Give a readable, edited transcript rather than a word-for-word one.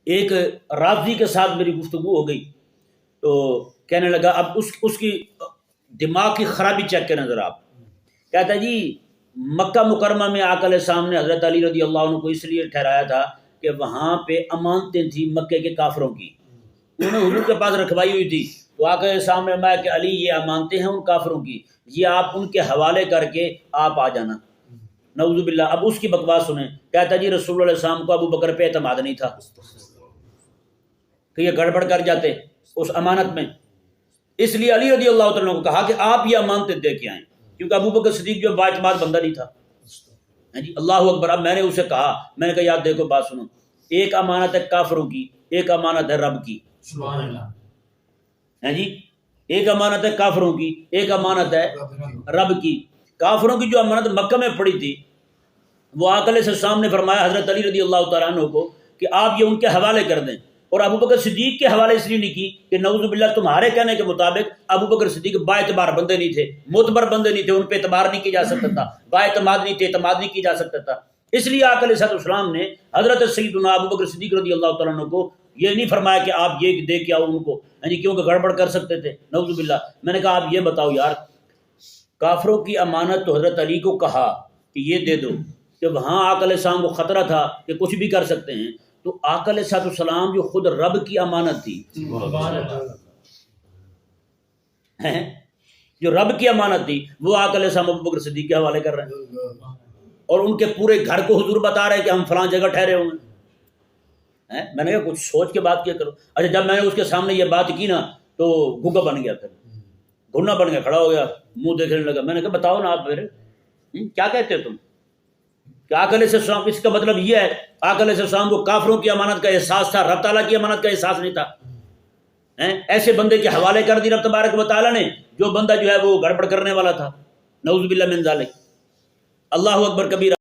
ایک راضی کے ساتھ میری گفتگو ہو گئی تو کہنے لگا اب اس کی دماغ کی خرابی چیک کریں ذرا آپ. کہتا ہے جی مکہ مکرمہ میں آقا علیہ السلام نے حضرت علی رضی اللہ عنہ کو اس لیے ٹھہرایا تھا کہ وہاں پہ امانتیں تھیں مکے کے کافروں کی، انہوں نے حضور کے پاس رکھوائی ہوئی تھی. تو آقا علیہ السلام نے فرمایا کہ علی یہ امانتیں ہیں ان کافروں کی، یہ آپ ان کے حوالے کر کے آپ آ جانا. نعوذ باللہ. اب اس کی بکواس سنیں. کہتا جی رسول اللہ علیہ السلام کو ابو بکر پہ اعتماد نہیں تھا کہ یہ گڑبڑ کر جاتے اس امانت میں، اس لیے علی رضی اللہ تعالیٰ کو کہا کہ آپ یہ امانتیں دے کے آئیں، کیونکہ ابو بکر صدیق جو بااعتماد بندہ نہیں تھا. جی اللہ اکبر. اب میں نے اسے کہا، میں نے کہا یار دیکھو بات سنو، ایک امانت ہے کافروں کی، ایک امانت ہے رب کی. سبحان اللہ. جی ایک امانت ہے کافروں کی، ایک امانت ہے رب کی. کافروں کی جو امانت مکہ میں پڑی تھی وہ آقا علیہ السلام نے فرمایا حضرت علی رضی اللہ تعالیٰ عنہ کو کہ آپ یہ ان کے حوالے کر دیں، اور ابو بکر صدیق کے حوالے اس لیے نہیں کی کہ نعوذ باللہ تمہارے کہنے کے مطابق ابو بکر صدیق با اعتبار بندے نہیں تھے، معتبر بندے نہیں تھے، ان پہ اعتبار نہیں کیا جا سکتا تھا، با اعتماد نہیں تھے، اعتماد نہیں کی جا سکتا تھا. اس لیے آقا علیہ السلام نے حضرت سیدنا ابو بکر صدیق رضی اللہ تعالیٰ عنہ کو یہ نہیں فرمایا کہ آپ یہ دے کے آؤ ان کو، یعنی کیونکہ گڑبڑ کر سکتے تھے نعوذ باللہ. میں نے کہا آپ یہ بتاؤ یار، کافروں کی امانت تو حضرت علی کو کہا کہ یہ دے دو، کہ وہاں آقا علیہ السلام کو خطرہ تھا کہ کچھ بھی کر سکتے ہیں، تو آقا علیہ السلام جو خود رب کی امانت تھی، جو رب کی امانت تھی، وہ آقا علیہ السلام ابو بکر صدیق کے حوالے کر رہے ہیں، اور ان کے پورے گھر کو حضور بتا رہے ہیں کہ ہم فلاں جگہ ٹھہرے ہوئے ہیں. میں نے کہا کچھ سوچ کے بات کیا کرو. اچھا جب میں نے اس کے سامنے یہ بات کی نا تو گگا بن گیا، پھر گھنا بن گیا، کھڑا ہو گیا، منہ دیکھنے لگا. میں نے کہا بتاؤ نا آپ پھر کیا کہتے ہو تم؟ کہ آقا علیہ السلام، اس کا مطلب یہ ہے آقا علیہ السلام کو کافروں کی امانت کا احساس تھا، رب تعالیٰ کی امانت کا احساس نہیں تھا. ایسے بندے کے حوالے کر دی رب تبارک و تعالیٰ نے جو بندہ جو ہے وہ گڑبڑ کرنے والا تھا. نعوذ باللہ من ذالک. اللہ اکبر کبیرہ.